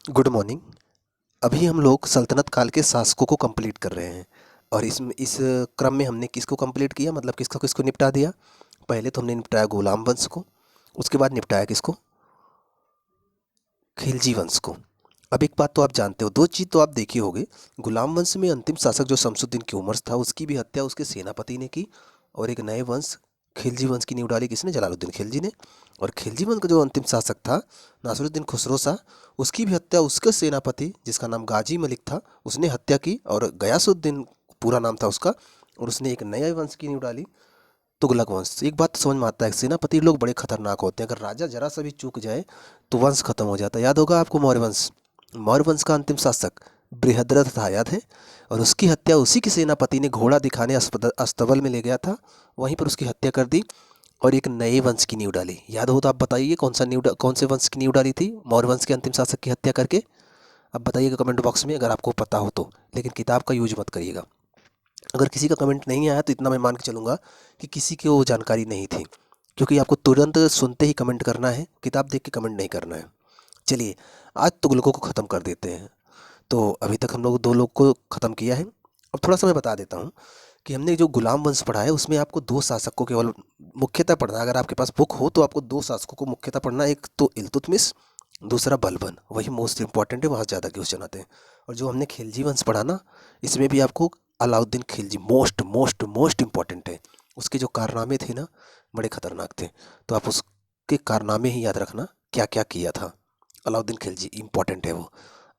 Good morning. अभी हम लोग सल्तनत काल के शासकों को कंप्लीट कर रहे हैं और इसमें इस क्रम में हमने किसको कंप्लीट किया, मतलब किसको किसको निपटा दिया। पहले तो हमने निपटाया गुलाम वंश को, उसके बाद निपटाया किसको, खिलजी वंश को। अब एक बात तो आप जानते हो, दो चीज़ तो आप देखे होंगे। गुलाम वंश में अंतिम शासक जो शमसुद्दीन क्यूमर्स था, उसकी भी हत्या उसके सेनापति ने की। और एक नए वंश खिलजी वंश की नींव डाली किसने, जलालुद्दीन खिलजी ने। और खिलजी वंश का जो अंतिम शासक था नासिरुद्दीन खुसरो शाह, उसकी भी हत्या उसके सेनापति जिसका नाम गाजी मलिक था उसने हत्या की। और गयासुद्दीन पूरा नाम था उसका। और उसने एक नए वंश की नींव डाली, तुगलक वंश। एक बात तो समझ में आता है, सेनापति लोग बड़े खतरनाक होते हैं। अगर राजा जरा सा भी चूक जाए तो वंश खत्म हो जाता है। याद होगा आपको मौर्य वंश, मौर्य वंश का अंतिम शासक बृहद्रथ था, याद है। और उसकी हत्या उसी के सेनापति ने घोड़ा दिखाने अस्तबल में ले गया था, वहीं पर उसकी हत्या कर दी। और एक नए वंश की नींव डाली। याद हो तो आप बताइए कौन से वंश की नींव डाली थी मौर्य वंश के अंतिम शासक की हत्या करके। अब बताइएगा कमेंट बॉक्स में अगर आपको पता हो तो, लेकिन किताब का यूज मत करिएगा। अगर किसी का कमेंट नहीं आया तो इतना मैं मान के चलूँगा कि किसी की वो जानकारी नहीं थी, क्योंकि आपको तुरंत सुनते ही कमेंट करना है, किताब देख के कमेंट नहीं करना है। चलिए, आज तुगलकों को ख़त्म कर देते हैं। तो अभी तक हम लोग दो लोग को ख़त्म किया है। अब थोड़ा सा मैं बता देता हूँ कि हमने जो गुलाम वंश पढ़ा है उसमें आपको दो शासक को केवल मुख्यतः पढ़ना है। अगर आपके पास बुक हो तो आपको दो शासकों को मुख्यतः पढ़ना है, एक तो इल्तुतमिश, दूसरा बलबन। वही मोस्ट इंपॉर्टेंट है, वहाँ ज़्यादा क्वेश्चन आते हैं। और जो हमने खिलजी वंश पढ़ा ना, इसमें भी आपको Alauddin Khilji most most most important है। उसके जो कारनामे थे ना, बड़े खतरनाक थे। तो आप उसके कारनामे ही याद रखना, क्या क्या किया था। अलाउद्दीन खिलजी इंपॉर्टेंट है वो।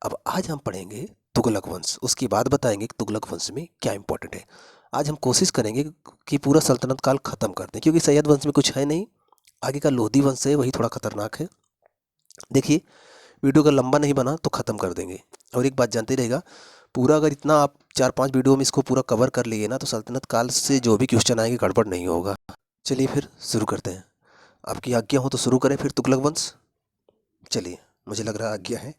अब आज हम पढ़ेंगे तुगलक वंश, उसके बाद बताएंगे कि तुगलक वंश में क्या इंपॉर्टेंट है। आज हम कोशिश करेंगे कि पूरा सल्तनत काल ख़त्म कर दें, क्योंकि सैयद वंश में कुछ है नहीं। आगे का लोधी वंश है, वही थोड़ा खतरनाक है। देखिए, वीडियो अगर लंबा नहीं बना तो ख़त्म कर देंगे। और एक बात जानते रहेगा, पूरा अगर इतना आप 4-5 वीडियो में इसको पूरा कवर कर लिए ना, तो सल्तनत काल से जो भी क्वेश्चन आएंगे गड़बड़ नहीं होगा। चलिए फिर शुरू करते हैं। आपकी आज्ञा हो तो शुरू करें फिर तुगलक वंश। चलिए, मुझे लग रहा है आज्ञा है।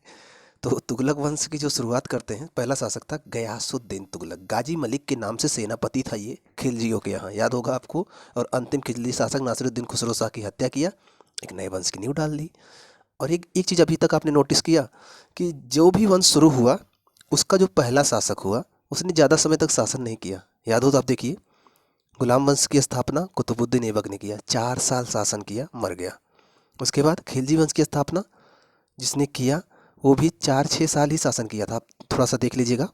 तो तुगलक वंश की जो शुरुआत करते हैं, पहला शासक था गयासुद्दीन तुगलक। गाजी मलिक के नाम से सेनापति था ये खिलजियों के यहाँ, याद होगा आपको। और अंतिम खिलजी शासक नासिरुद्दीन खुसरो शाह की हत्या किया, एक नए वंश की नींव डाल दी। और एक एक चीज़ अभी तक आपने नोटिस किया कि जो भी वंश शुरू हुआ, उसका जो पहला शासक हुआ उसने ज़्यादा समय तक शासन नहीं किया। याद हो तो आप देखिए, गुलाम वंश की स्थापना कुतुबुद्दीन ऐबक ने किया, 4 साल शासन किया, मर गया। उसके बाद खिलजी वंश की स्थापना जिसने किया, वो भी 4-6 साल ही शासन किया था। आप थोड़ा सा देख लीजिएगा।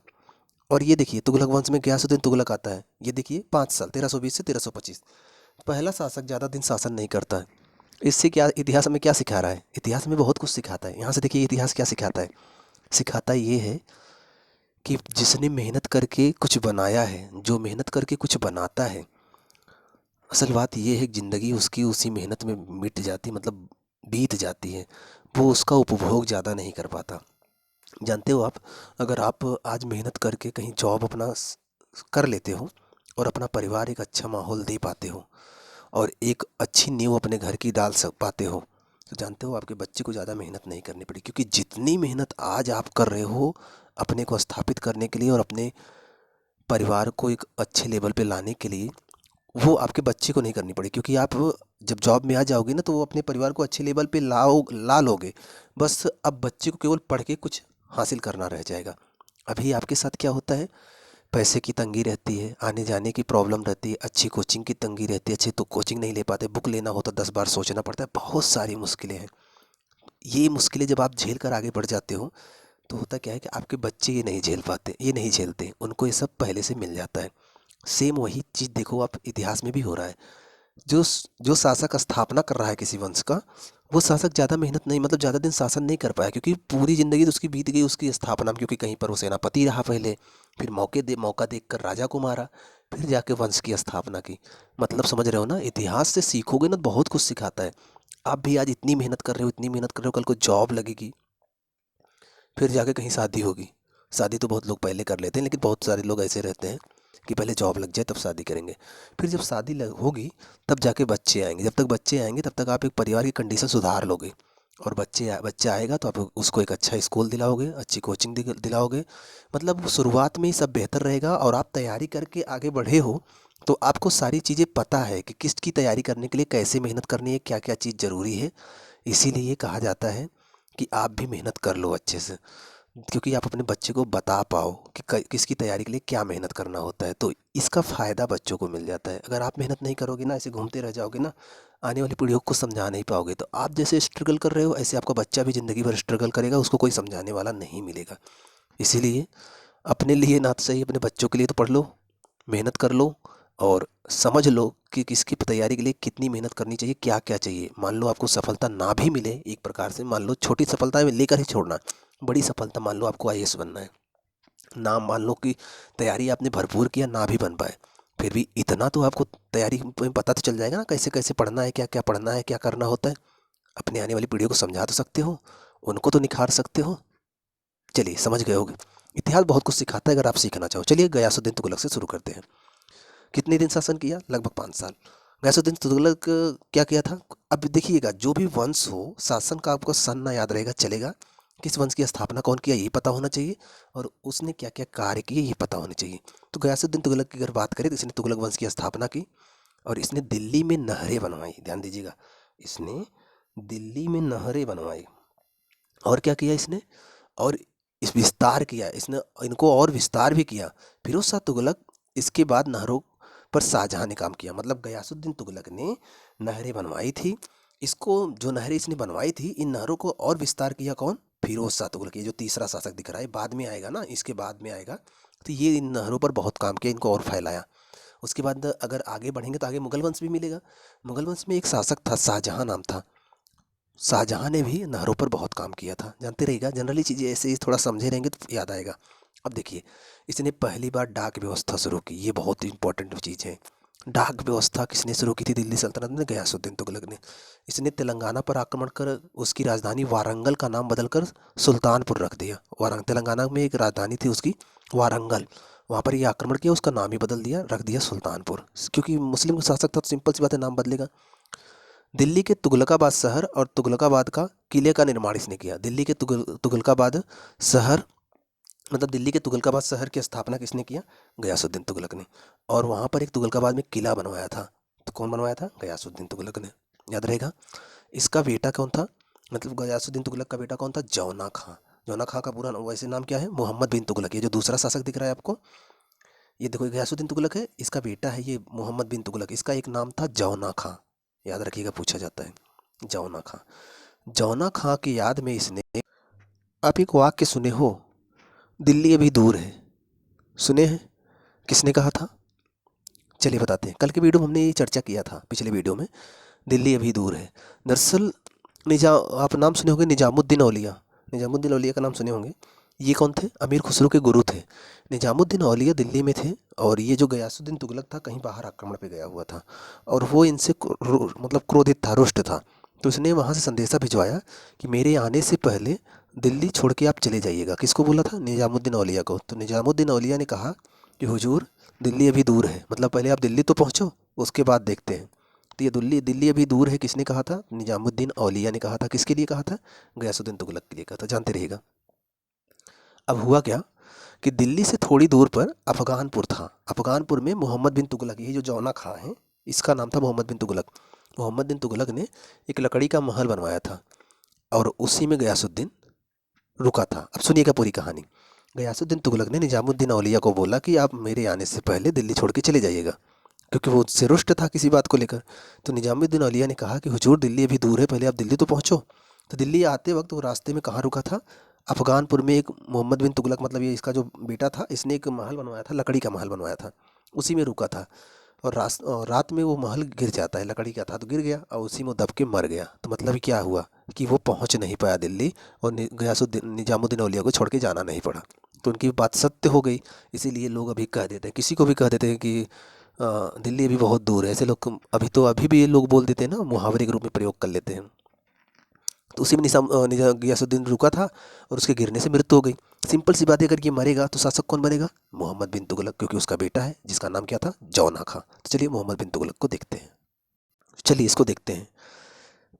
और ये देखिए, तुगलक वंश में गयासुद्दीन तुगलक आता है, ये देखिए 5 साल, 1320 से 1325। पहला शासक ज़्यादा दिन शासन नहीं करता है। इससे क्या इतिहास हमें क्या सिखा रहा है, इतिहास में बहुत कुछ सिखाता है। यहाँ से देखिए इतिहास क्या सिखाता है। सिखाता ये है कि जिसने मेहनत करके कुछ बनाया है, जो मेहनत करके कुछ बनाता है, असल बात ये है कि ज़िंदगी उसकी उसी मेहनत में मिट जाती, मतलब बीत जाती है। वो उसका उपभोग ज़्यादा नहीं कर पाता। जानते हो आप, अगर आप आज मेहनत करके कहीं जॉब अपना कर लेते हो और अपना परिवार एक अच्छा माहौल दे पाते हो और एक अच्छी नींव अपने घर की डाल सक पाते हो, तो जानते हो आपके बच्चे को ज़्यादा मेहनत नहीं करनी पड़ी। क्योंकि जितनी मेहनत आज आप कर रहे हो अपने को स्थापित करने के लिए और अपने परिवार को एक अच्छे लेवल पे लाने के लिए, वो आपके बच्चे को नहीं करनी पड़ी। क्योंकि आप जब जॉब में आ जाओगे ना, तो वो अपने परिवार को अच्छे लेवल पे ला लोगे। बस अब बच्चे को केवल पढ़ के कुछ हासिल करना रह जाएगा। अभी आपके साथ क्या होता है, पैसे की तंगी रहती है, आने जाने की प्रॉब्लम रहती है, अच्छी कोचिंग की तंगी रहती है, अच्छी तो कोचिंग नहीं ले पाते, बुक लेना हो तो 10 बार सोचना पड़ता है, बहुत सारी मुश्किलें हैं। ये मुश्किलें जब आप झेल कर आगे बढ़ जाते हो, तो होता क्या है कि आपके बच्चे ये नहीं झेल पाते, ये नहीं झेलते, उनको ये सब पहले से मिल जाता है। सेम वही चीज़ देखो आप इतिहास में भी हो रहा है। जो शासक स्थापना कर रहा है किसी वंश का, वो शासक ज़्यादा मेहनत नहीं, मतलब ज़्यादा दिन शासन नहीं कर पाया, क्योंकि पूरी ज़िंदगी तो उसकी बीत गई उसकी स्थापना में। क्योंकि कहीं पर वो सेनापति रहा पहले, फिर मौका देखकर राजा को मारा, फिर जाके वंश की स्थापना की। मतलब समझ रहे हो ना, इतिहास से सीखोगे ना, बहुत कुछ सिखाता है। आप भी आज इतनी मेहनत कर रहे हो, इतनी मेहनत कर रहे हो, कल को जॉब लगेगी, फिर जाके कहीं शादी होगी। शादी तो बहुत लोग पहले कर लेते हैं, लेकिन बहुत सारे लोग ऐसे रहते हैं कि पहले जॉब लग जाए तब शादी करेंगे। फिर जब होगी, तब जाके बच्चे आएंगे। जब तक बच्चे आएंगे तब तक आप एक परिवार की कंडीशन सुधार लोगे। और बच्चा आएगा तो आप उसको एक अच्छा स्कूल दिलाओगे, अच्छी कोचिंग दिलाओगे। मतलब शुरुआत में ही सब बेहतर रहेगा। और आप तैयारी करके आगे बढ़े हो तो आपको सारी चीज़ें पता है कि किसकी तैयारी करने के लिए कैसे मेहनत करनी है, क्या क्या चीज़ ज़रूरी है। इसीलिए कहा जाता है कि आप भी मेहनत कर लो अच्छे से, क्योंकि आप अपने बच्चे को बता पाओ कि किसकी तैयारी के लिए क्या मेहनत करना होता है, तो इसका फ़ायदा बच्चों को मिल जाता है। अगर आप मेहनत नहीं करोगे ना, ऐसे घूमते रह जाओगे ना, आने वाली पीढ़ियों को समझा नहीं पाओगे। तो आप जैसे स्ट्रगल कर रहे हो, ऐसे आपका बच्चा भी ज़िंदगी भर स्ट्रगल करेगा, उसको कोई समझाने वाला नहीं मिलेगा। इसीलिए अपने लिए ना तो सही, अपने बच्चों के लिए तो पढ़ लो, मेहनत कर लो, और समझ लो कि किसकी तैयारी के लिए कितनी मेहनत करनी चाहिए, क्या क्या चाहिए। मान लो आपको सफलता ना भी मिले, एक प्रकार से मान लो छोटी सफलता में लेकर ही छोड़ना, बड़ी सफलता मान लो आपको आईएएस बनना है, ना मान लो कि तैयारी आपने भरपूर किया ना भी बन पाए, फिर भी इतना तो आपको तैयारी में पता तो चल जाएगा ना, कैसे कैसे पढ़ना है, क्या क्या पढ़ना है, क्या करना होता है। अपने आने वाली पीढ़ियों को समझा तो सकते हो, उनको तो निखार सकते हो। चलिए समझ गए होगे। इतिहास बहुत कुछ सिखाता है अगर आप सीखना चाहो। चलिए गयासुद्दीन तुगलक से शुरू करते हैं। कितने दिन शासन किया? लगभग 5 साल। गयासुद्दीन तुगलक क्या किया था? अब देखिएगा, जो भी वंश हो, शासन का आपको सन ना याद रहेगा चलेगा, किस वंश की स्थापना कौन किया ये पता होना चाहिए, और उसने क्या क्या कार्य किए ये पता होना चाहिए। तो गयासुद्दीन तुगलक की अगर बात करें तो इसने तुगलक वंश की स्थापना की, और इसने दिल्ली में नहरें बनवाई। ध्यान दीजिएगा, इसने दिल्ली में नहरें बनवाई। और क्या किया इसने? और इस विस्तार किया इसने, इनको और विस्तार भी किया। फिरोज शाह तुगलक इसके बाद नहरों पर शाहजहां ने काम किया। मतलब गयासुद्दीन तुगलक ने नहरें बनवाई थी, इसको जो नहरें इसने बनवाई थी, इन नहरों को और विस्तार किया कौन? फिरोज शाह तुगलक। ये जो तीसरा शासक दिख रहा है बाद में आएगा ना, इसके बाद में आएगा, तो ये इन नहरों पर बहुत काम किया, इनको और फैलाया। उसके बाद अगर आगे बढ़ेंगे तो आगे मुगल वंश भी मिलेगा। मुगल वंश में एक शासक था, शाहजहां नाम था। शाहजहां ने भी नहरों पर बहुत काम किया था। जानते रहिएगा, जनरली चीज़ें ऐसे ही थोड़ा समझे रहेंगे तो याद आएगा। अब देखिए, इसने पहली बार डाक व्यवस्था शुरू की, ये बहुत इंपॉर्टेंट चीज़ है। डाक व्यवस्था किसने शुरू की थी दिल्ली सल्तनत में? गयासुद्दीन तुगलक ने। इसने तेलंगाना पर आक्रमण कर उसकी राजधानी वारंगल का नाम बदलकर सुल्तानपुर रख दिया। वारंग तेलंगाना में एक राजधानी थी उसकी, वारंगल, वहाँ पर ये आक्रमण किया, उसका नाम ही बदल दिया, रख दिया सुल्तानपुर, क्योंकि मुस्लिम शासक था तो सिंपल सी बात है, नाम बदलेगा। दिल्ली के तुगलकाबाद शहर और तुगलकाबाद का किले का निर्माण इसने किया। दिल्ली के तुगलकाबाद शहर, मतलब दिल्ली के तुगलकाबाद शहर की स्थापना किसने किया? गयासुद्दीन तुगलक ने। और वहाँ पर एक तुगलकाबाद में किला बनवाया था। तो कौन बनवाया था? गयासुद्दीन तुगलक ने। याद रहेगा। इसका बेटा कौन था? मतलब गयासुद्दीन तुगलक का बेटा कौन था? जौना खां। जौना खां का पूरा वैसे नाम क्या है? मोहम्मद बिन तुगलक। ये जो दूसरा शासक दिख रहा है आपको, ये देखो गयासुद्दीन तुगलक है, इसका बेटा है ये मोहम्मद बिन तुगलक। इसका एक नाम था जौना खां। याद रखिएगा, पूछा जाता है। जौना खां। जौना खां की याद में इसने, आप एक वाक्य सुने हो, दिल्ली अभी दूर है, सुने हैं? किसने कहा था? चलिए बताते हैं। कल के वीडियो में हमने ये चर्चा किया था, पिछले वीडियो में। दिल्ली अभी दूर है, दरअसल आप नाम सुने होंगे निजामुद्दीन औलिया। निजामुद्दीन औलिया का नाम सुने होंगे। ये कौन थे? अमीर खुसरो के गुरु थे। निजामुद्दीन औलिया दिल्ली में थे, और ये जो गयासुद्दीन तुगलक था कहीं बाहर आक्रमण पे गया हुआ था, और वो इनसे मतलब क्रोधित था, रुष्ट था। तो इसने वहाँ से संदेशा भिजवाया कि मेरे आने से पहले दिल्ली छोड़ के आप चले जाइएगा। किसको बोला था? निजामुद्दीन औलिया को। तो निजामुद्दीन औलिया ने कहा कि हुजूर, दिल्ली अभी दूर है, मतलब पहले आप दिल्ली तो पहुँचो, उसके बाद देखते हैं। तो ये दिल्ली दिल्ली अभी दूर है किसने कहा था? निजामुद्दीन औलिया ने कहा था। किसके लिए कहा था? गयासुद्दीन तुगलक के लिए कहा था। जानते रहिएगा। अब हुआ क्या कि दिल्ली से थोड़ी दूर पर अफगानपुर था। अफगानपुर में मोहम्मद बिन तुगलक, ये जो जौना खां है, इसका नाम था मोहम्मद बिन तुगलक। मोहम्मद बिन तुगलक ने एक लकड़ी का महल बनवाया था, और उसी में गयासुद्दीन रुका था। अब सुनिएगा पूरी कहानी। गयासुद्दीन तुगलक ने निजामुद्दीन औलिया को बोला कि आप मेरे आने से पहले दिल्ली छोड़ के चले जाइएगा, क्योंकि वो उससे रुष्ट था किसी बात को लेकर। तो निजामुद्दीन औलिया ने कहा कि हुजूर, दिल्ली अभी दूर है, पहले आप दिल्ली तो पहुँचो। तो दिल्ली आते वक्त वो रास्ते में कहाँ रुका था? अफगानपुर में। एक मोहम्मद बिन तुगलक, मतलब ये इसका जो बेटा था, इसने एक महल बनवाया था, लकड़ी का महल बनवाया था, उसी में रुका था। और रात में वो महल गिर जाता है, लकड़ी का था तो गिर गया, और उसी में वो दब के मर गया। तो मतलब क्या हुआ कि वो पहुंच नहीं पाया दिल्ली, और गयासुद्दीन निजामुद्दीन औलिया को छोड़ के जाना नहीं पड़ा। तो उनकी बात सत्य हो गई। इसीलिए लोग अभी कह देते हैं, किसी को भी कह देते हैं कि दिल्ली अभी बहुत दूर है। ऐसे लोग अभी भी ये लोग बोल देते हैं ना, मुहावरे के रूप में प्रयोग कर लेते हैं। तो उसी में गयासुद्दीन रुका था, और उसके गिरने से मृत्यु हो गई। सिंपल सी बात है, अगर ये मरेगा तो शासक कौन बनेगा? मोहम्मद बिन तुगलक, क्योंकि उसका बेटा है जिसका नाम क्या था? जौना खां। तो चलिए मोहम्मद बिन तुगलक को देखते हैं। चलिए इसको देखते हैं।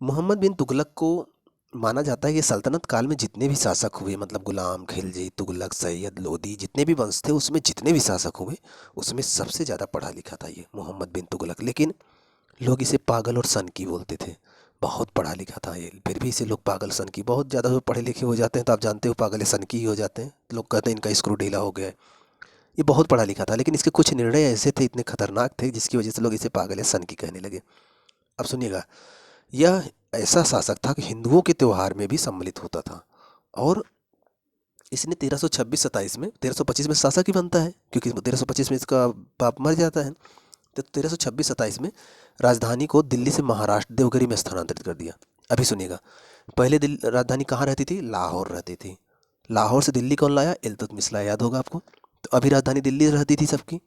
मोहम्मद बिन तुगलक को माना जाता है कि सल्तनत काल में जितने भी शासक हुए, मतलब गुलाम, खिलजी, तुगलक, सैयद, लोदी, जितने भी वंश थे, उसमें जितने भी शासक हुए, उसमें सबसे ज़्यादा पढ़ा लिखा था ये मोहम्मद बिन तुगलक। लेकिन लोग इसे पागल और सन की बोलते थे। बहुत पढ़ा लिखा था ये, फिर भी इसे लोग पागल सन की, बहुत ज़्यादा जो पढ़े लिखे हो जाते हैं तो आप जानते हो पागल सन की ही हो जाते हैं, लोग कहते हैं इनका स्क्रू ढीला हो गया है। ये बहुत पढ़ा लिखा था, लेकिन इसके कुछ निर्णय ऐसे थे, इतने खतरनाक थे, जिसकी वजह से लोग इसे पागल सन की कहने लगे। अब सुनिएगा, यह ऐसा शासक था कि हिंदुओं के त्यौहार में भी सम्मिलित होता था, और इसने 1326-27 में, 1325 में शासक ही बनता है क्योंकि 1325 में इसका बाप मर जाता है। तो 1326-27 में राजधानी को दिल्ली से महाराष्ट्र देवगिरी में स्थानांतरित कर दिया। अभी सुनिएगा, पहले राजधानी कहाँ रहती थी? लाहौर रहती थी। लाहौर से दिल्ली कौन लाया? इल्तुतमिश लाया, याद होगा आपको। तो अभी राजधानी दिल्ली रहती थी सबकी,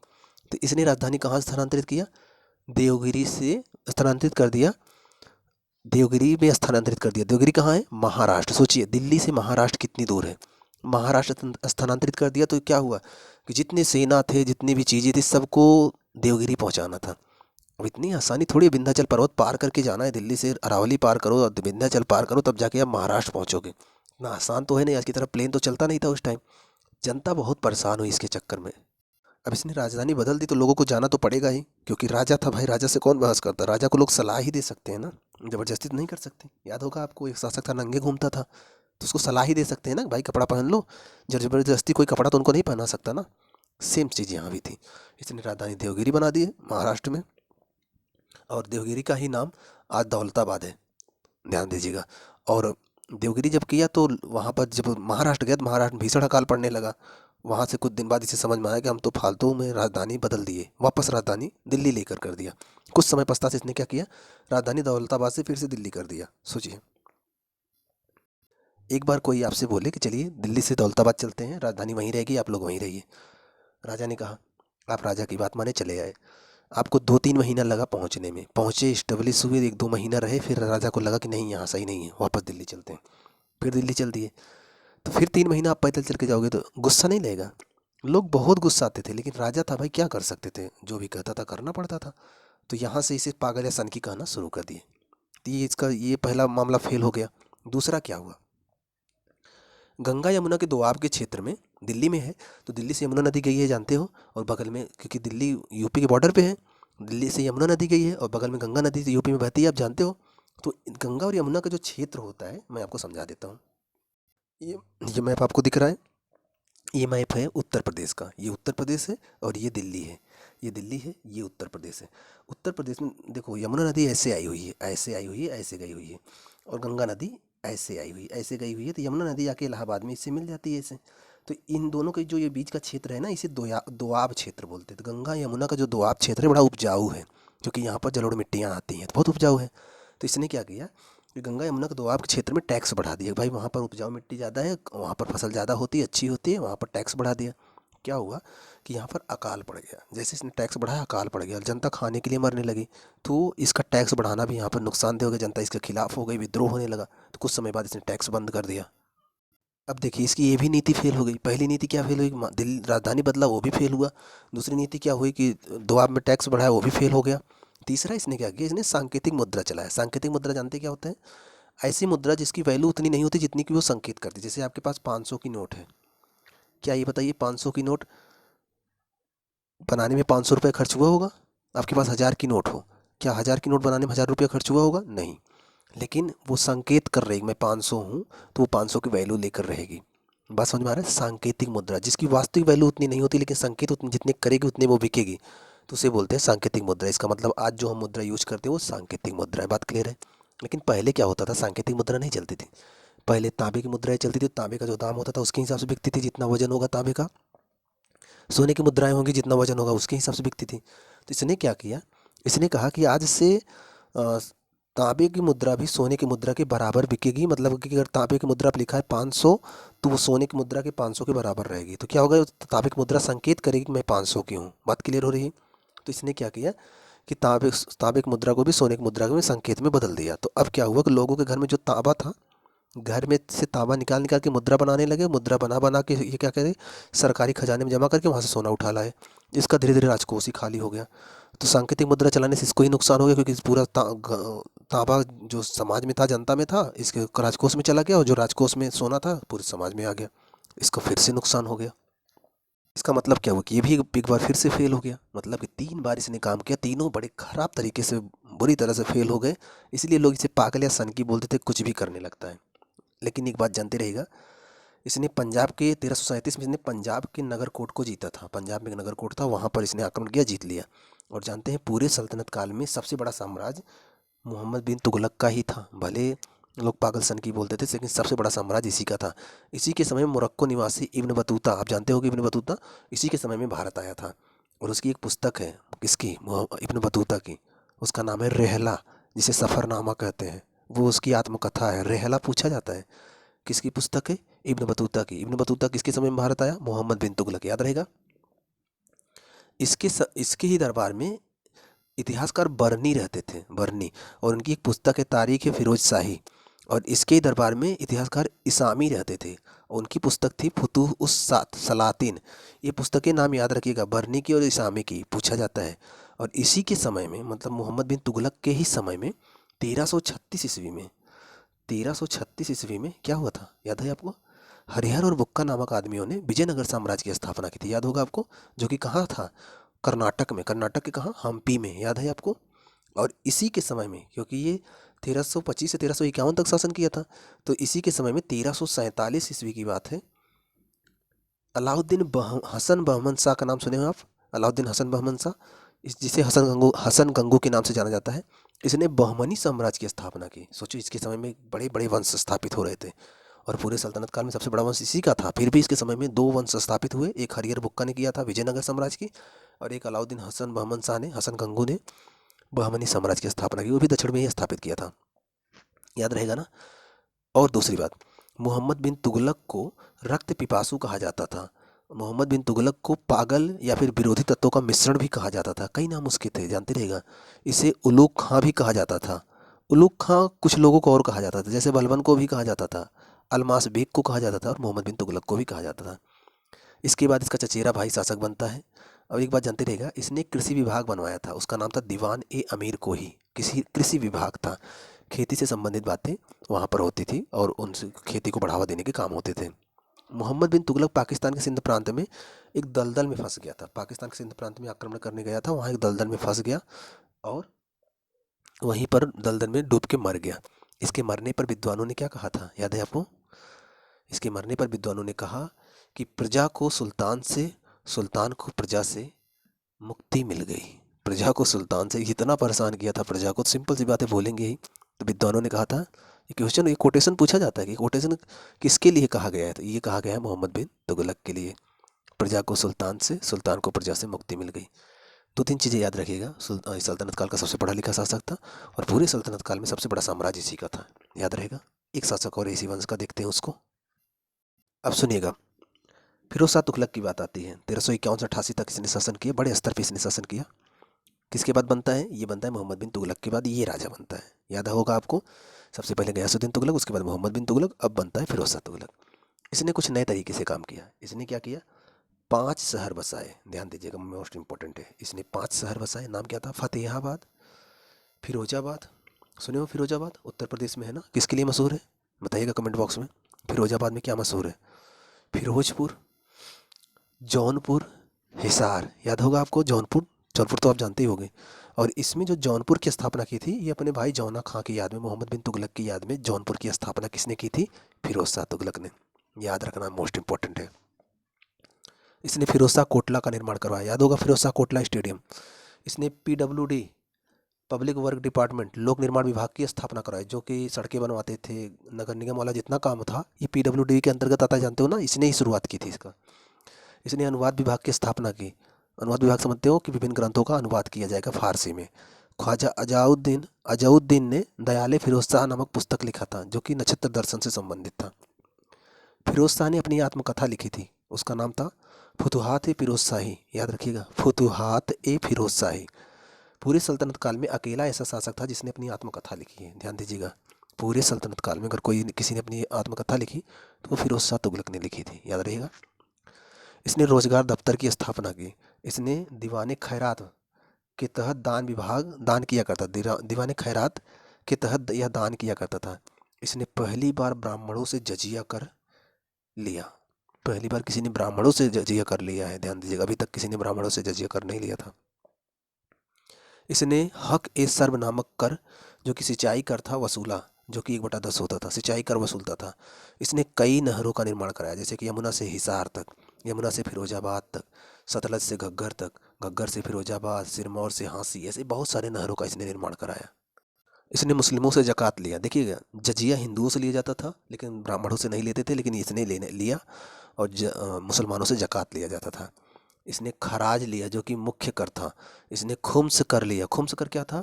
तो इसने राजधानी कहाँ स्थानांतरित किया? देवगिरी से स्थानांतरित कर दिया, देवगिरी में स्थानांतरित कर दिया। देवगिरी कहाँ है? महाराष्ट्र। सोचिए दिल्ली से महाराष्ट्र कितनी दूर है। महाराष्ट्र स्थानांतरित कर दिया तो क्या हुआ कि जितने सेना थे, जितनी भी चीज़ें थी, सबको देवगिरी पहुंचाना था। अब इतनी आसानी थोड़ी विंध्याचल पर्वत पार करके जाना है, दिल्ली से अरावली पार करो और विंध्याचल पार करो तब जाके आप महाराष्ट्र पहुंचोगे। इतना आसान तो है नहीं, आज की तरह प्लेन तो चलता नहीं था उस टाइम। जनता बहुत परेशान हुई इसके चक्कर में। अब इसने राजधानी बदल दी तो लोगों को जाना तो पड़ेगा ही, क्योंकि राजा था भाई, राजा से कौन बहस करता? राजा को लोग सलाह ही दे सकते हैं ना, ज़बरदस्ती तो नहीं कर सकते। याद होगा आपको, एक शासक था नंगे घूमता था, तो उसको सलाह ही दे सकते हैं ना, भाई कपड़ा पहन लो। ज़बरदस्ती कोई कपड़ा तो उनको नहीं पहना सकता ना। सेम चीज़ यहाँ भी थी। इसने राजधानी देवगिरी बना दी है महाराष्ट्र में, और देवगिरी का ही नाम आज दौलताबाद है, ध्यान दीजिएगा। और देवगिरी जब किया तो वहाँ पर जब महाराष्ट्र गया तो महाराष्ट्र में भीषण अकाल पड़ने लगा। वहाँ से कुछ दिन बाद इसे समझ में आया कि हम तो फालतू में राजधानी बदल दिए, वापस राजधानी दिल्ली लेकर कर दिया। कुछ समय पश्चात इसने क्या किया? राजधानी दौलताबाद से फिर से दिल्ली कर दिया। सोचिए, एक बार कोई आपसे बोले कि चलिए दिल्ली से दौलताबाद चलते हैं, राजधानी वहीं रहेगी, आप लोग वहीं रहिए। राजा ने कहा, आप राजा की बात माने चले आए। आपको 2-3 महीना लगा पहुंचने में, पहुंचे, स्टेब्लिश हुए, 1-2 महीना रहे, फिर राजा को लगा कि नहीं यहाँ सही नहीं है, वापस दिल्ली चलते हैं। फिर दिल्ली चल दिए। तो फिर 3 महीना आप पैदल चल के जाओगे तो गुस्सा नहीं लगेगा? लोग बहुत गुस्साते थे, लेकिन राजा था भाई, क्या कर सकते थे, जो भी कहता था करना पड़ता था। तो यहाँ से इसे पागल या सन की कहना शुरू कर दिए। तो ये इसका ये पहला मामला फेल हो गया। दूसरा क्या हुआ? गंगा यमुना के दोआब के क्षेत्र में, दिल्ली में है तो दिल्ली से यमुना नदी गई है, जानते हो, और बगल में, क्योंकि दिल्ली यूपी के बॉर्डर पे है, दिल्ली से यमुना नदी गई है और बगल में गंगा नदी यूपी में बहती है, आप जानते हो। तो गंगा और यमुना का जो क्षेत्र होता है, मैं आपको समझा देता हूँ। ये ये मैप आपको दिख रहा है, ये मैप है उत्तर प्रदेश का, ये उत्तर प्रदेश है और ये दिल्ली है, ये दिल्ली है, ये उत्तर प्रदेश है। उत्तर प्रदेश में देखो, यमुना नदी ऐसे आई हुई है, ऐसे आई हुई है, ऐसे गई हुई है, और गंगा नदी ऐसे आई हुई, ऐसे गई हुई है। तो यमुना नदी आके इलाहाबाद में इससे मिल जाती है इसे। तो इन दोनों के जो ये बीच का क्षेत्र है ना, इसे दोआब क्षेत्र बोलते हैं। तो गंगा यमुना का जो दोआब क्षेत्र है बड़ा उपजाऊ है, क्योंकि यहाँ पर जलोढ़ मिट्टियाँ आती हैं, तो बहुत उपजाऊ है। तो इसने क्या किया कि गंगा यमुना के दोआब के क्षेत्र में टैक्स बढ़ा दिया। भाई वहाँ पर उपजाऊ मिट्टी ज़्यादा है, वहाँ पर फसल ज़्यादा होती है, अच्छी होती है, वहाँ पर टैक्स बढ़ा दिया। क्या हुआ कि यहाँ पर अकाल पड़ गया। जैसे इसने टैक्स बढ़ाया, अकाल पड़ गया, जनता खाने के लिए मरने लगी। तो इसका टैक्स बढ़ाना भी यहाँ पर नुकसानदेह हो गया, जनता इसके खिलाफ हो गई, विद्रोह होने लगा। तो कुछ समय बाद इसने टैक्स बंद कर दिया। अब देखिए, इसकी ये भी नीति फेल हो गई। पहली नीति क्या फेल हुई? दिल्ली राजधानी बदला, वो भी फेल हुआ। दूसरी नीति क्या हुई कि दोआब में टैक्स बढ़ाया, वो भी फेल हो गया। तीसरा इसने क्या किया? इसने सांकेतिक मुद्रा चलाया। सांकेतिक मुद्रा जानते क्या होता है? ऐसी मुद्रा जिसकी वैल्यू उतनी नहीं होती जितनी कि वो संकेत करती। जैसे आपके पास 500 की नोट है, क्या ये बताइए 500 की नोट बनाने में 500 रुपये खर्च हुआ होगा? आपके पास 1000 की नोट हो, क्या 1000 की नोट बनाने में 1000 रुपया खर्च हुआ होगा? नहीं। लेकिन वो संकेत कर रही, मैं 500 हूँ, तो वो 500 की वैल्यू लेकर रहेगी। बात समझ में आ रहा है? सांकेतिक मुद्रा, जिसकी वास्तविक वैल्यू उतनी नहीं होती लेकिन संकेत उतने जितने करेगी उतने वो बिकेगी, तो उसे बोलते हैं सांकेतिक मुद्रा। इसका मतलब आज जो हम मुद्रा यूज करते हैं वो सांकेतिक मुद्रा है। बात क्लियर है? लेकिन पहले क्या होता था? सांकेतिक मुद्रा नहीं चलती थी। पहले तांबे की मुद्राएं चलती थी। तांबे का जो दाम होता था उसके हिसाब से बिकती थी, जितना वजन होगा तांबे का। सोने की मुद्राएं होंगी, जितना वजन होगा उसके हिसाब से बिकती थी। तो इसने क्या किया? इसने कहा कि आज से अ, तांबे की मुद्रा भी सोने की मुद्रा के बराबर बिकेगी। मतलब कि अगर तांबे की मुद्रा पर लिखा है 500, तो वो सोने की मुद्रा के 500 के बराबर रहेगी। तो क्या होगा? तांबे की मुद्रा संकेत करेगी कि मैं 500 की हूँ। बात क्लियर हो रही है? तो इसने क्या किया कि तांबे की मुद्रा को भी सोने की मुद्रा में संकेत में बदल दिया। तो अब क्या हुआ कि लोगों के घर में जो तांबा था, घर में से तांबा निकाल निकाल के मुद्रा बनाने लगे। मुद्रा बना बना के ये क्या करे, सरकारी खजाने में जमा करके वहाँ से सोना उठा लाए। इसका धीरे धीरे राजकोष ही खाली हो गया। तो सांकेतिक मुद्रा चलाने से इसको ही नुकसान हो गया, क्योंकि पूरा तांबा जो समाज में था, जनता में था, इसके राजकोष में चला गया, और जो राजकोष में सोना था पूरे समाज में आ गया। इसको फिर से नुकसान हो गया। इसका मतलब क्या हुआ कि ये भी एक बार फिर से फेल हो गया। मतलब कि 3 बार इसने काम किया, तीनों बड़े खराब तरीके से बुरी तरह से फेल हो गए, इसलिए लोग इसे पागल या सनकी बोलते थे, कुछ भी करने लगता है। लेकिन एक बात जानते रहेगा, इसने पंजाब के 1337 में इसने पंजाब के नगरकोट को जीता था। पंजाब में एक नगरकोट था, वहाँ पर इसने आक्रमण किया, जीत लिया। और जानते हैं पूरे सल्तनत काल में सबसे बड़ा साम्राज्य मोहम्मद बिन तुगलक का ही था। भले लोग पागल सन की बोलते थे, लेकिन सबसे बड़ा साम्राज्य इसी का था। इसी के समय में मोरक्को निवासी इब्न बतूता, आप जानते हो कि इब्न बतूता इसी के समय में भारत आया था। और उसकी एक पुस्तक है, किसकी, इब्न बतूता की, उसका नाम है रेहला, जिसे सफ़रनामा कहते हैं। वो उसकी आत्मकथा है। रेहला पूछा जाता है किसकी पुस्तक है, इब्न बतूता की। इब्न बतूता किसके समय में भारत आया, मोहम्मद बिन तुगलक, याद रहेगा। इसके ही दरबार में इतिहासकार बर्नी रहते थे, बर्नी। और उनकी एक पुस्तक है तारीख है फिरोज शाही। और इसके ही दरबार में इतिहासकार इसामी रहते थे, और उनकी पुस्तक थी फुतूह उस सात सलातीन। ये पुस्तकें नाम याद रखिएगा, बर्नी की और इसामी की, पूछा जाता है। और इसी के समय में, मतलब मोहम्मद बिन तुगलक के ही समय में 1336 ईस्वी में, 1336 ईस्वी में क्या हुआ था, याद है आपको। हरिहर और बुक्का नामक आदमियों ने विजयनगर साम्राज्य की स्थापना की थी, याद होगा आपको, जो कि कहाँ था, कर्नाटक में। कर्नाटक के कहाँ, हम्पी में, याद है आपको। और इसी के समय में, क्योंकि ये 1325 से 1351 तक शासन किया था, तो इसी के समय में 1347 ईस्वी की बात है, अलाउद्दीन हसन बहमन शाह का नाम सुने हो आप, अलाउद्दीन हसन बहमन शाह, जिसे हसन गंगू के नाम से जाना जाता है। इसने बहमनी साम्राज्य की स्थापना की। सोचो, इसके समय में बड़े बड़े वंश स्थापित हो रहे थे, और पूरे सल्तनत काल में सबसे बड़ा वंश इसी का था। फिर भी इसके समय में दो वंश स्थापित हुए, एक हरिहर बुक्का ने किया था विजयनगर साम्राज्य की, और एक अलाउद्दीन हसन बहमन शाह ने, हसन गंगू ने बहमनी साम्राज्य की स्थापना की। वो भी दक्षिण में ही स्थापित किया था, याद रहेगा ना। और दूसरी बात, मोहम्मद बिन तुगलक को रक्त पिपासु कहा जाता था। मोहम्मद बिन तुगलक को पागल या फिर विरोधी तत्वों का मिश्रण भी कहा जाता था। कई नाम उसके थे, जानते रहेगा। इसे उलूक खां भी कहा जाता था। उलूक खां कुछ लोगों को और कहा जाता था, जैसे बलबन को भी कहा जाता था, अलमास बेग को कहा जाता था, और मोहम्मद बिन तुगलक को भी कहा जाता था। इसके बाद इसका चचेरा भाई शासक बनता है। और एक बात जानते रहेगा, इसने कृषि विभाग बनवाया था, उसका नाम था दीवान ए अमीर कोही। किसी कृषि विभाग था, खेती से संबंधित बातें वहाँ पर होती थी, और उनसे खेती को बढ़ावा देने के काम होते थे। मोहम्मद बिन तुगलक पाकिस्तान के सिंध प्रांत में एक दलदल में फंस गया था। पाकिस्तान के सिंध प्रांत में आक्रमण करने गया था, वहाँ एक दलदल में फंस गया, और वहीं पर दलदल में डूब के मर गया। इसके मरने पर विद्वानों ने क्या कहा था, याद है आपको। इसके मरने पर विद्वानों ने कहा कि प्रजा को सुल्तान से, सुल्तान को प्रजा से मुक्ति मिल गई। प्रजा को सुल्तान से इतना परेशान किया था प्रजा को, सिंपल सी बातें बोलेंगे ही। तो विद्वानों ने कहा था, ये क्वेश्चन, ये कोटेशन पूछा जाता है कि कोटेशन किसके लिए कहा गया है, तो ये कहा गया है मोहम्मद बिन तुगलक के लिए। प्रजा को सुल्तान से, सुल्तान को प्रजा से मुक्ति मिल गई। दो तीन चीज़ें याद रखिएगा। सल्तनत काल का सबसे पढ़ा लिखा शासक था, और पूरे सल्तनत काल में सबसे बड़ा साम्राज्य इसी का था, याद रहेगा। एक शासक और इसी वंश का देखते हैं उसको। अब सुनिएगा, फिरोज शाह तुगलक की बात आती है। 1351 से 88 तक इसने शासन किया, बड़े स्तर पर इसने शासन किया। किसके बाद बनता है, ये बनता है मोहम्मद बिन तुगलक के बाद ये राजा बनता है, याद होगा आपको। सबसे पहले गयासुद्दीन तुगलक, उसके बाद मोहम्मद बिन तुगलक, अब बनता है फिरोज शाह तुगलक। इसने कुछ नए तरीके से काम किया। इसने क्या किया, 5 शहर बसाए, ध्यान दीजिएगा, मोस्ट इंपॉर्टेंट है। इसने 5 शहर बसाए। नाम क्या था, फतेहाबाद, फिरोजाबाद, सुने हो फिरोजाबाद, उत्तर प्रदेश में है ना। किसके लिए मशहूर है, बताइएगा कमेंट बॉक्स में। फिरोजाबाद में क्या मशहूर है, फिरोजपुर, जौनपुर, हिसार, याद होगा आपको। जौनपुर, जौनपुर तो आप जानते ही होंगे। और इसमें जो जौनपुर की स्थापना की थी, ये अपने भाई जौना खां की याद में, मोहम्मद बिन तुगलक की याद में जौनपुर की स्थापना किसने की थी, फिरोज शाह तुगलक ने। याद रखना, मोस्ट इंपॉर्टेंट है। इसने फिरोज शाह कोटला का निर्माण करवाया, याद होगा, फिरोज शाह कोटला स्टेडियम। इसने PWD, पब्लिक वर्क डिपार्टमेंट, लोक निर्माण विभाग की स्थापना कराई, जो कि सड़कें बनवाते थे, नगर निगम वाला जितना काम था ये PWD के अंतर्गत आता है, जानते हो ना। इसने ही शुरुआत की थी इसका। इसने अनुवाद विभाग की स्थापना की। अनुवाद विभाग समझते हो कि विभिन्न ग्रंथों का अनुवाद किया जाएगा फारसी में। ख्वाजा अजाउद्दीन ने दयाले फिरोज शाह नामक पुस्तक लिखा था, जो कि नक्षत्र दर्शन से संबंधित था। फिरोज शाह ने अपनी आत्मकथा लिखी थी, उसका नाम था फुतुहात ए फिरोज शाही, याद रखिएगा, फुतुहात ए फिरोज शाही। पूरे सल्तनत काल में अकेला ऐसा शासक था जिसने अपनी आत्मकथा लिखी है, ध्यान दीजिएगा। पूरे सल्तनत काल में अगर कोई किसी ने अपनी आत्मकथा लिखी तो वो फिरोज शाह तुगलक ने लिखी थी, याद रहेगा। इसने रोजगार दफ्तर की स्थापना की। इसने दीवाने खैरात के तहत दान किया करता, दीवाने खैरात के तहत यह दान किया करता था। इसने पहली बार ब्राह्मणों से जजिया कर लिया। पहली बार किसी ने ब्राह्मणों से जजिया कर लिया है, ध्यान दीजिएगा। अभी तक किसी ने ब्राह्मणों से जजिया कर नहीं लिया था। इसने हक ए सर्व नामक कर जो कि सिंचाई कर था वसूला, जो कि 1/10 होता था, सिंचाई कर वसूलता था। इसने कई नहरों का निर्माण कराया, जैसे कि यमुना से हिसार तक, यमुना से फिरोजाबाद तक, सतलज से घग्गर तक, घग्गर से फिरोजाबाद, सिरमौर से हांसी, ऐसे बहुत सारे नहरों का इसने निर्माण कराया। इसने मुस्लिमों से ज़कात लिया। देखिएगा, जजिया हिंदुओं से लिया जाता था लेकिन ब्राह्मणों से नहीं लेते थे, लेकिन इसने लेने लिया और मुसलमानों से ज़कात लिया जाता था। इसने खराज लिया जो कि मुख्य कर था। इसने खुम्स कर लिया। खुम्स कर क्या था?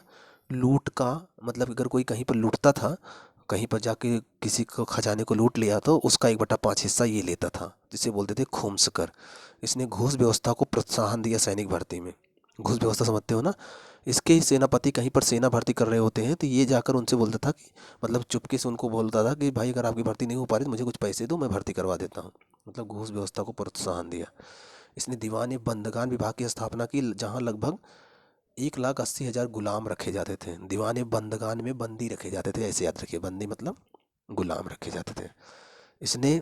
लूट का मतलब अगर कोई कहीं पर लूटता था, कहीं पर जाके किसी को खजाने को लूट लिया तो उसका 1/5 हिस्सा ये लेता था, जिसे बोलते थे खुम्स कर। इसने घूस व्यवस्था को प्रोत्साहन दिया सैनिक भर्ती में। घूस व्यवस्था समझते हो ना? इसके ही सेनापति कहीं पर सेना भर्ती कर रहे होते हैं तो ये जाकर उनसे बोलता था कि मतलब चुपके से उनको बोलता था कि भाई अगर आपकी भर्ती नहीं हो पा रही तो मुझे कुछ पैसे दो, मैं भर्ती करवा देता हूँ। मतलब घूस व्यवस्था को प्रोत्साहन दिया। इसने दीवान बंदगान विभाग की स्थापना की, जहाँ लगभग 1,80,000 गुलाम रखे जाते थे। दीवान बंदगान में बंदी रखे जाते थे, ऐसे याद रखिए, बंदी मतलब गुलाम रखे जाते थे। इसने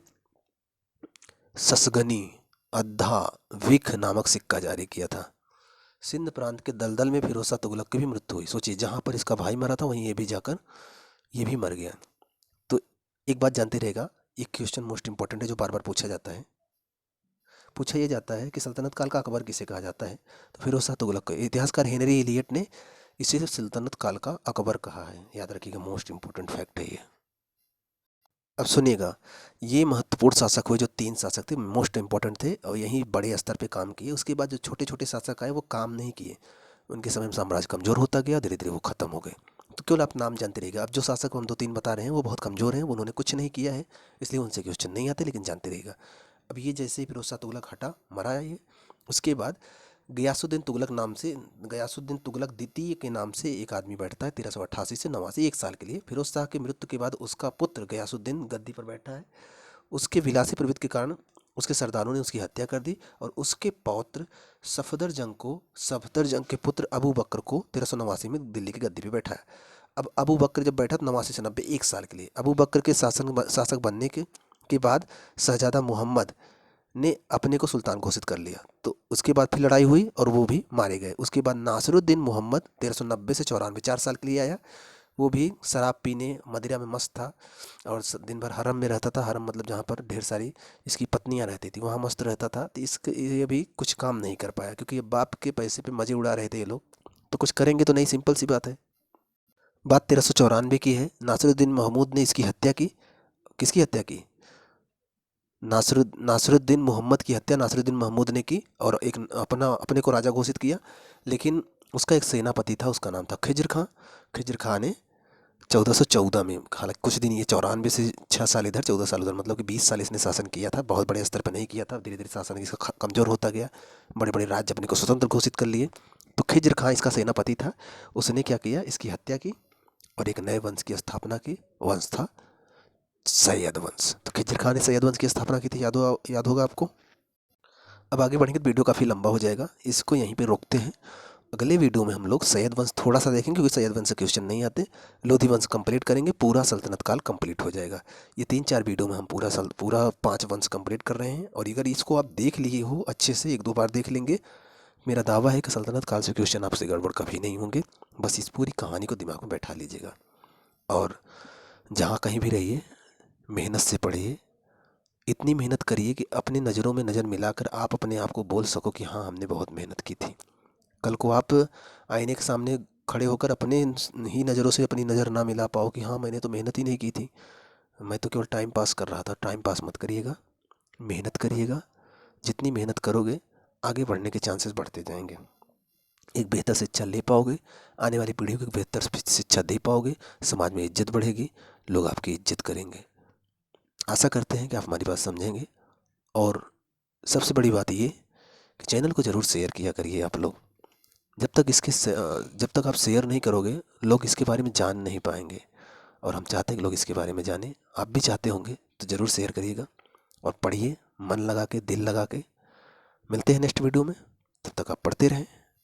ससगनी अद्धा विख नामक सिक्का जारी किया था। सिंध प्रांत के दलदल में फिरोज शाह तुगलक की भी मृत्यु हुई। सोचिए, जहाँ पर इसका भाई मरा था वहीं ये भी जाकर ये भी मर गया। तो एक बात जानते रहेगा, ये क्वेश्चन मोस्ट इंपॉर्टेंट है जो बार बार पूछा जाता है। पूछा यह जाता है कि सल्तनत काल का अकबर किसे कहा जाता है? तो फिरोज शाह तुगलक को। इतिहासकार हेनरी इलियट ने इसे सल्तनत काल का अकबर कहा है। याद रखिएगा, मोस्ट इंपॉर्टेंट फैक्ट है ये। अब सुनिएगा, ये महत्वपूर्ण शासक हुए जो 3 शासक थे, मोस्ट इंपॉर्टेंट थे और यहीं बड़े स्तर पे काम किए। उसके बाद जो छोटे छोटे शासक आए वो काम नहीं किए, उनके समय में साम्राज्य कमज़ोर होता गया, धीरे धीरे वो ख़त्म हो गए। तो केवल आप नाम जानते रहिएगा। अब जो शासक हम 2-3 बता रहे हैं वो बहुत कमज़ोर हैं, उन्होंने कुछ नहीं किया है, इसलिए उनसे क्वेश्चन नहीं आते, लेकिन जानते रहिएगा। अब ये जैसे ही फिरोज शाह तुगलक हटा, मरा ये, उसके बाद गयासुद्दीन तुगलक नाम से, गयासुद्दीन तुगलक द्वितीय के नाम से एक आदमी बैठता है 1388 से 89, 1 साल के लिए। फिरोज शाह की मृत्यु के बाद उसका पुत्र गयासुद्दीन गद्दी पर बैठा है। उसके विलासी प्रवृत्ति के कारण उसके सरदारों ने उसकी हत्या कर दी और उसके पौत्र सफदर जंग के पुत्र अबू बकर को 1389 में दिल्ली की गद्दी पर बैठाया। अब अबू बकर जब बैठा तो 89 से 90, 1 साल के लिए। अबू बकर के शासक बनने के बाद शहजादा मोहम्मद ने अपने को सुल्तान घोषित कर लिया। तो उसके बाद फिर लड़ाई हुई और वो भी मारे गए। उसके बाद नासिरुद्दीन मोहम्मद 1390 से 94, 4 साल के लिए आया। वो भी शराब पीने, मदिरा में मस्त था और दिन भर हरम में रहता था। हरम मतलब जहाँ पर ढेर सारी इसकी पत्नियाँ रहती थी, वहाँ मस्त रहता था। तो इसके ये भी कुछ काम नहीं कर पाया क्योंकि ये बाप के पैसे पे मज़े उड़ा रहे थे ये लोग, तो कुछ करेंगे तो नहीं, सिंपल सी बात है। बात 1394 की है। नासिरुद्दीन महमूद ने इसकी हत्या की। किसकी हत्या की? नासिरुद्दीन मोहम्मद की हत्या नासिरुद्दीन महमूद ने की और एक अपने को राजा घोषित किया। लेकिन उसका एक सेनापति था, उसका नाम था खिज्र खां। खिज्र खां ने 1414 में, हालांकि कुछ दिन, ये 94 से 6 साल इधर 14 साल उधर, मतलब कि 20 साल इसने शासन किया था। बहुत बड़े स्तर पर नहीं किया था, धीरे धीरे शासन इसका कमज़ोर होता गया, बड़े बड़े राज्य अपने को स्वतंत्र घोषित कर लिए। तो खिज्र खां इसका सेनापति था। उसने क्या किया? इसकी हत्या की और एक नए वंश की स्थापना की। वंश था सैयद वंश। तो खिज्र खां ने सैयद वंश की स्थापना की थी, याद होगा आपको। अब आगे बढ़ेंगे तो वीडियो काफ़ी लंबा हो जाएगा, इसको यहीं पे रोकते हैं। अगले वीडियो में हम लोग सैयद वंश थोड़ा सा देखेंगे क्योंकि सैयद वंश से क्वेश्चन नहीं आते। लोधी वंश कंप्लीट करेंगे, पूरा सल्तनत काल कंप्लीट हो जाएगा। ये 3-4 वीडियो में हम पूरा 5 वंश कंप्लीट कर रहे हैं। और अगर इसको आप देख लिए हो अच्छे से, 1-2 बार देख लेंगे, मेरा दावा है कि सल्तनत काल से क्वेश्चन आपसे गड़बड़ कभी नहीं होंगे। बस इस पूरी कहानी को दिमाग में बैठा लीजिएगा और जहाँ कहीं भी रहिए मेहनत से पढ़िए। इतनी मेहनत करिए कि अपनी नज़रों में नज़र मिलाकर आप अपने आप को बोल सको कि हाँ, हमने बहुत मेहनत की थी। कल को आप आईने के सामने खड़े होकर अपने ही नज़रों से अपनी नज़र ना मिला पाओ कि हाँ, मैंने तो मेहनत ही नहीं की थी, मैं तो केवल टाइम पास कर रहा था। टाइम पास मत करिएगा, मेहनत करिएगा। जितनी मेहनत करोगे आगे बढ़ने के चांसेस बढ़ते जाएंगे। एक बेहतर शिक्षा ले पाओगे, आने वाली पीढ़ी को एक बेहतर शिक्षा दे पाओगे, समाज में इज्जत बढ़ेगी, लोग आपकी इज्जत करेंगे। आशा करते हैं कि आप हमारी बात समझेंगे। और सबसे बड़ी बात ये कि चैनल को ज़रूर शेयर किया करिए आप लोग। जब तक आप शेयर नहीं करोगे, लोग इसके बारे में जान नहीं पाएंगे और हम चाहते हैं कि लोग इसके बारे में जानें। आप भी चाहते होंगे तो ज़रूर शेयर करिएगा और पढ़िए मन लगा के, दिल लगा के। मिलते हैं नेक्स्ट वीडियो में, तब तक आप पढ़ते रहें।